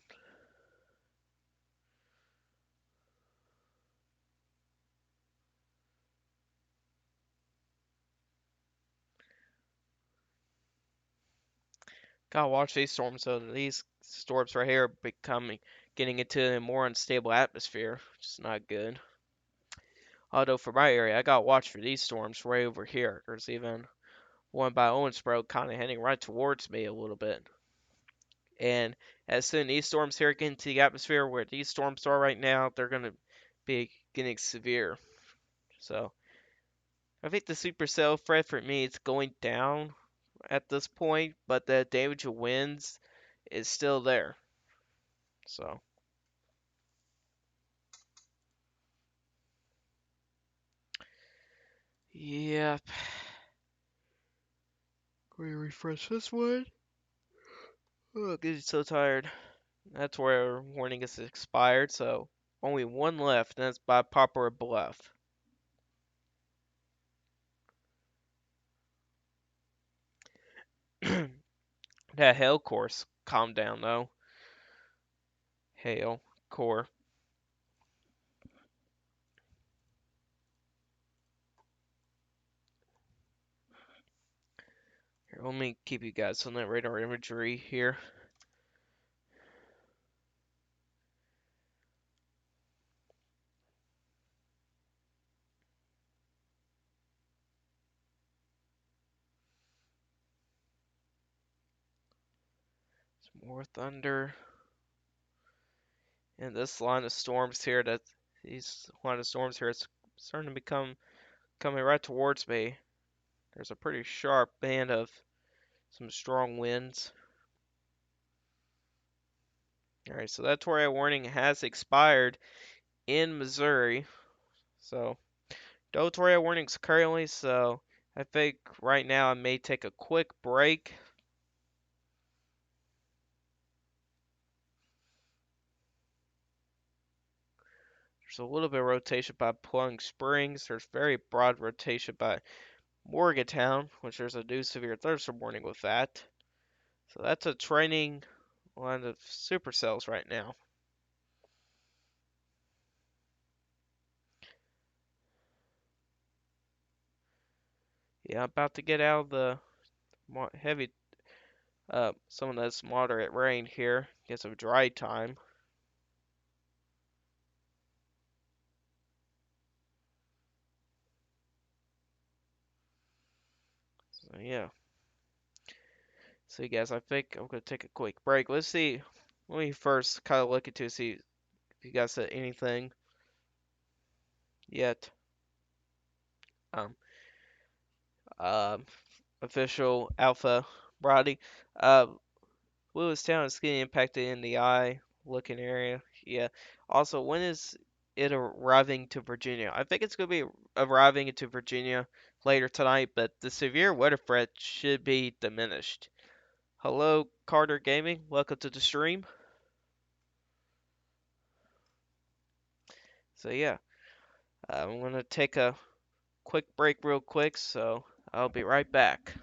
Gotta watch these storms though. These storms right here are getting into a more unstable atmosphere, which is not good. Although for my area, I gotta watch for these storms right over here. There's even one by Owensboro kind of heading right towards me a little bit. And as soon as these storms here get into the atmosphere where these storms are right now, they're gonna be getting severe. So I think the supercell threat for me is going down at this point, but the damage of winds is still there. So yep. Can we refresh this one? Oh, I'm getting so tired. That's where warning is expired, so only one left, and that's by Poplar Bluff. That hail course calmed down though. Hail core. Here, let me keep you guys on that radar imagery here. Some more thunder. And this line of storms here, these line of storms here, it's starting to become coming right towards me. There's a pretty sharp band of some strong winds. Alright, so that tornado warning has expired in Missouri. So, no tornado warnings currently, so I think right now I may take a quick break. There's a little bit of rotation by Plung Springs. There's very broad rotation by Morgantown, which there's a new severe thunderstorm warning with that. So that's a training line of supercells right now. Yeah, I'm about to get out of the heavy, some of this moderate rain here. Get some dry time. So yeah. So you guys, I think I'm gonna take a quick break. Let's see. Let me first kind of look into see if you guys said anything yet. Um, um, Official Alpha Brody. Lewistown is getting impacted in the eye looking area. Yeah. Also, when is it arriving to Virginia? I think it's going to be arriving into Virginia later tonight, but the severe weather threat should be diminished. Hello, Carter Gaming. Welcome to the stream. So, yeah, I'm going to take a quick break real quick, so I'll be right back.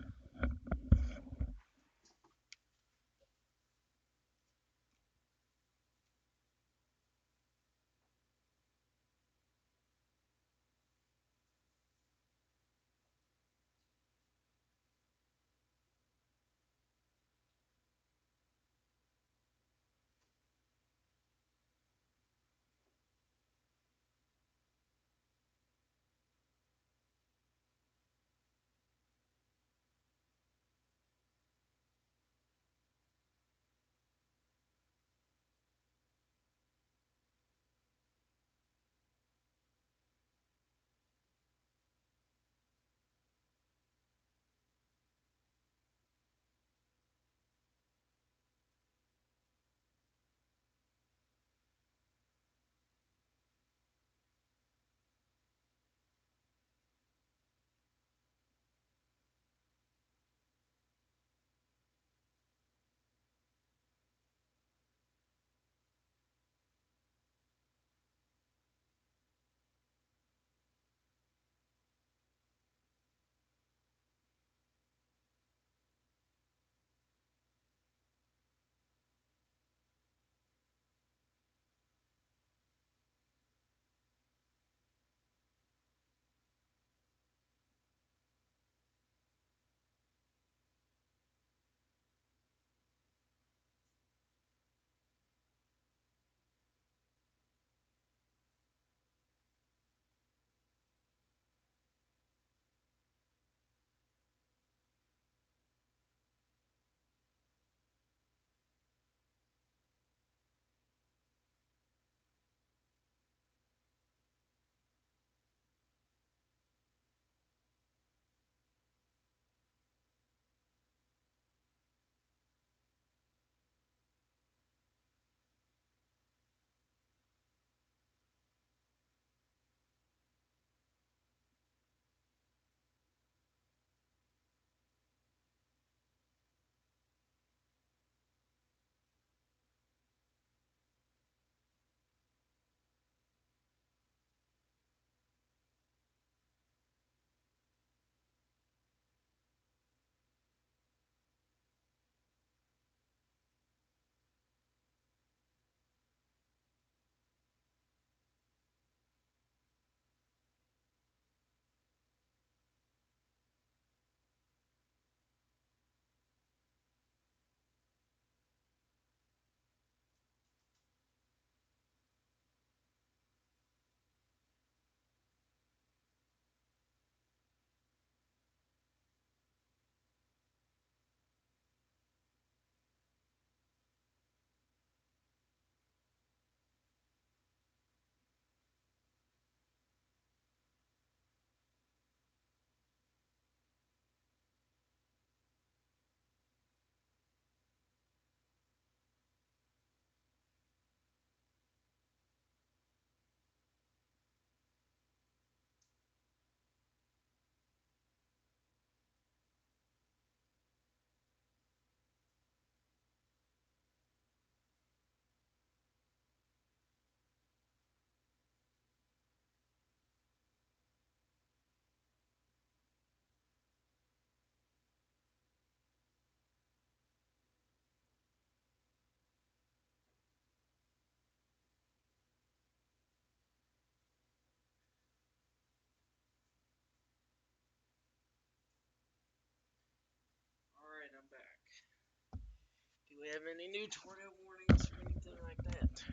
Do we have any new tornado warnings or anything like that?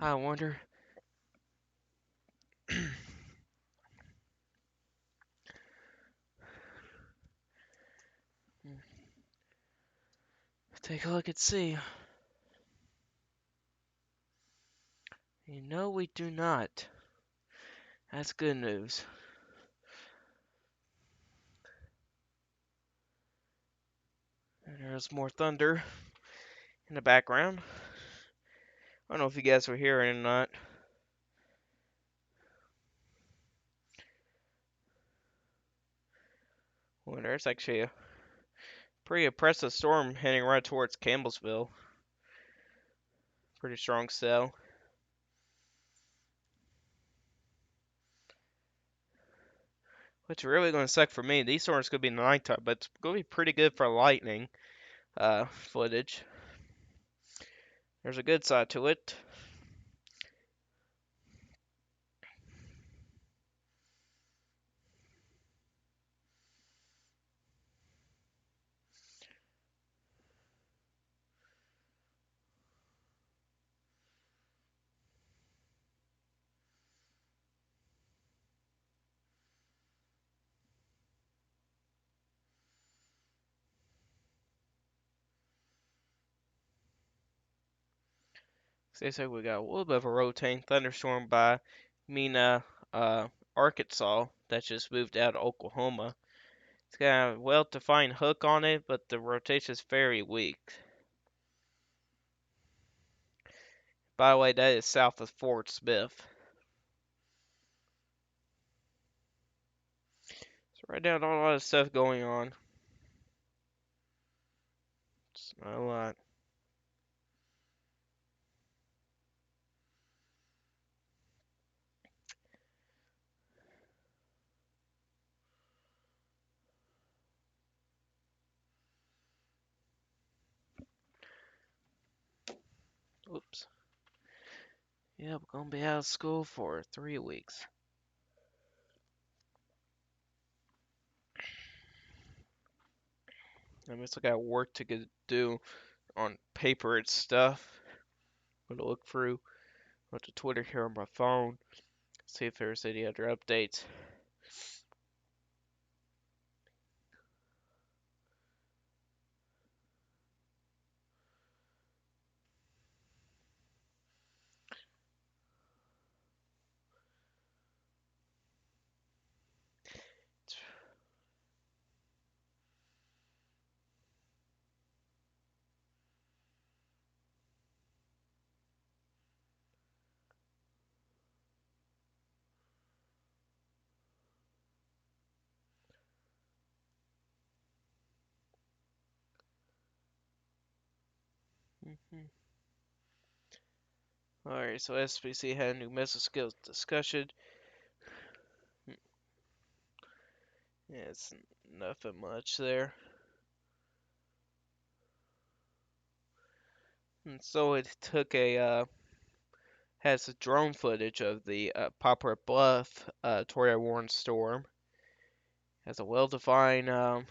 I wonder. Take a look and see. No, we do not. That's good news. And there's more thunder in the background. I don't know if you guys were hearing it or not. Well, there's actually a pretty impressive storm heading right towards Campbellsville. Pretty strong cell. What's really going to suck for me, these storms could be nighttime, but it's going to be pretty good for lightning footage. There's a good side to it. Seems like we got a little bit of a rotating thunderstorm by Mena, Arkansas that just moved out of Oklahoma. It's got a well-defined hook on it, but the rotation is very weak. By the way, that is south of Fort Smith. So right now, not a lot of stuff going on. It's not a lot. Oops. Yep, gonna be out of school for 3 weeks. I still got work to do on paper and stuff. I'm gonna look through went to Twitter here on my phone, see if there's any other updates. Alright, so SPC had a new missile skills discussion. Yeah, it's nothing much there. And so it took has a drone footage of the Poplar Bluff tornado warning storm. Has a well-defined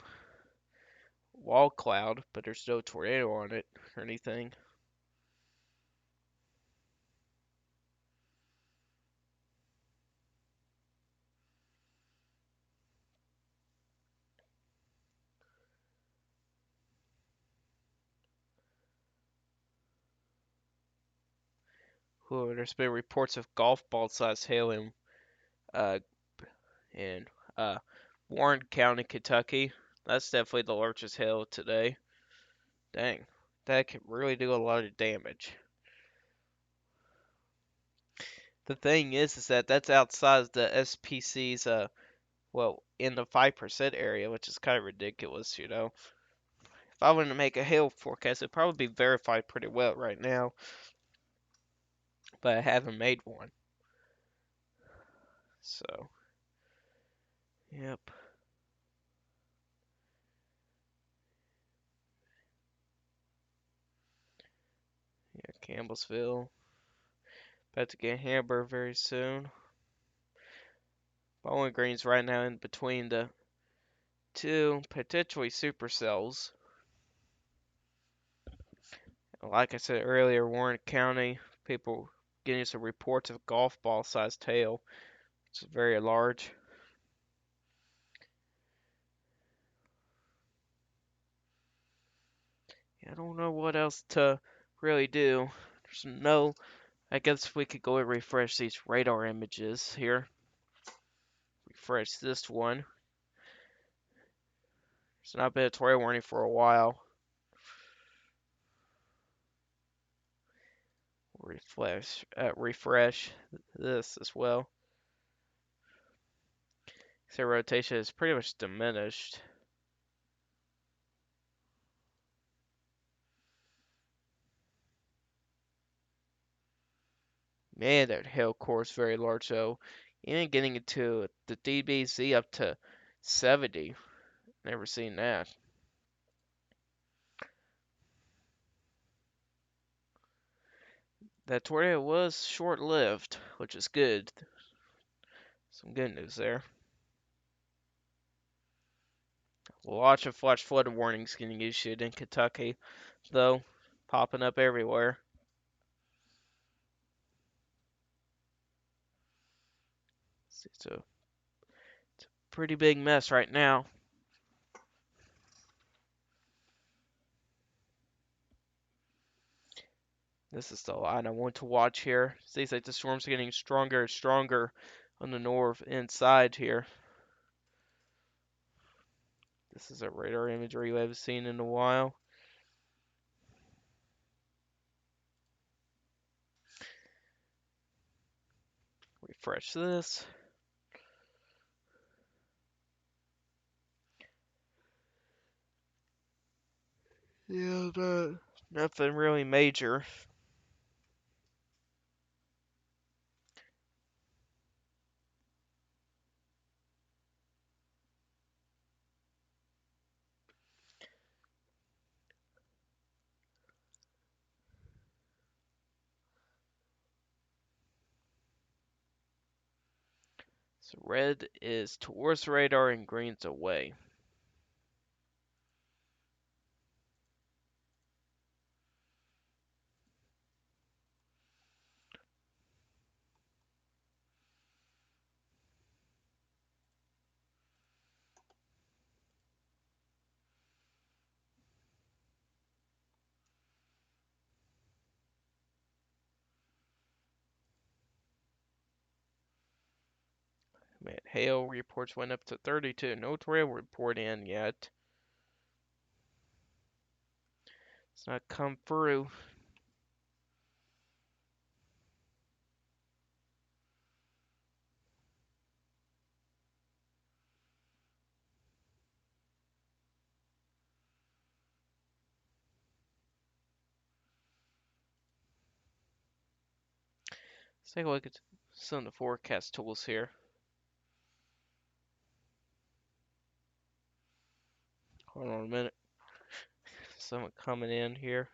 wall cloud, but there's no tornado on it or anything. Ooh, there's been reports of golf ball-sized hail uh, in Warren County, Kentucky. That's definitely the largest hail today. Dang, that could really do a lot of damage. The thing is that that's outside the SPC's well, in the 5% area, which is kind of ridiculous, you know. If I wanted to make a hail forecast, it'd probably be verified pretty well right now, but I haven't made one. So, yep. Yeah, Campbellsville. About to get Hamburg very soon. Bowling Green's right now in between the two potentially supercells. Like I said earlier, Warren County, people getting some reports of golf ball sized hail. It's very large. I don't know what else to really do. There's no. I guess we could go and refresh these radar images here. Refresh this one. It's not been a tornado warning for a while. Refresh this as well. So rotation is pretty much diminished. Man, that hail core is very large though. Even getting into the DBZ up to 70. Never seen that. That tornado was short-lived, which is good. Some good news there. Lots of flash flood warnings getting issued in Kentucky, though, popping up everywhere. It's a pretty big mess right now. This is the line I want to watch here. Seems like the storm's getting stronger and stronger on the north inside here. This is a radar imagery we haven't seen in a while. Refresh this. Yeah, nothing really major. So red is towards the radar and green's away. Man, hail reports went up to 32. No tornado report in yet. It's not come through. Let's take a look at some of the forecast tools here. Hold on a minute. Someone coming in here.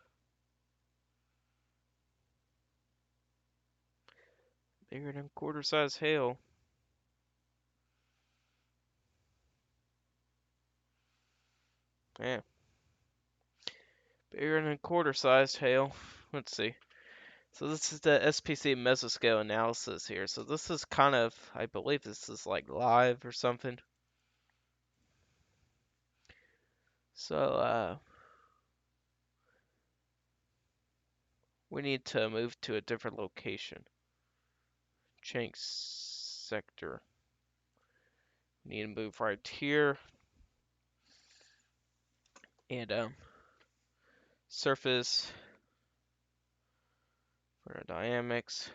Bigger than quarter size hail. Yeah. Bigger than quarter sized hail. Let's see. So this is the SPC mesoscale analysis here. So this is kind of, I believe this is like live or something. So we need to move to a different location. Change sector. Need to move right here. And surface for dynamics.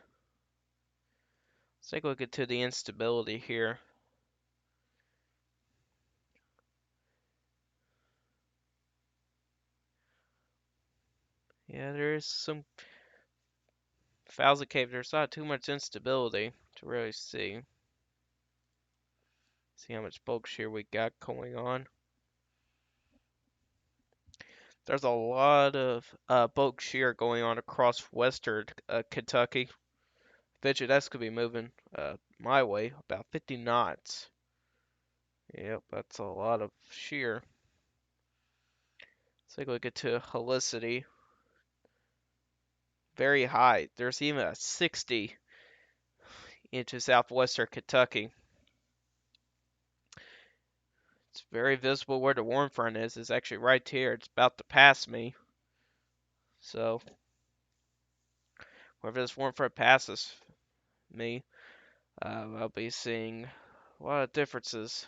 Let's take a look into the instability here. Yeah, there is some Fowler Cave. There's not too much instability to really see. See how much bulk shear we got going on. There's a lot of bulk shear going on across western Kentucky. Fidget S could be moving my way about 50 knots. Yep, that's a lot of shear. Let's take a look at Helicity. very high. There's even a 60 into southwestern Kentucky. It's very visible where the warm front is. It's actually right here. It's about to pass me. So, wherever this warm front passes me, I'll be seeing a lot of differences.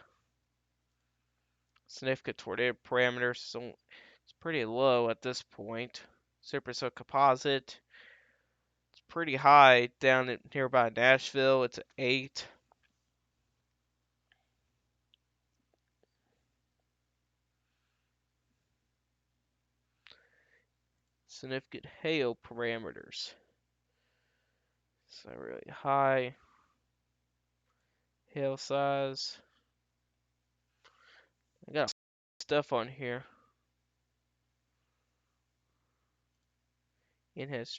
Significant tornado parameters. So it's pretty low at this point. Supercell composite. It's pretty high down at nearby Nashville. It's 8. Significant hail parameters. It's not really high. Hail size. I got stuff on here. It has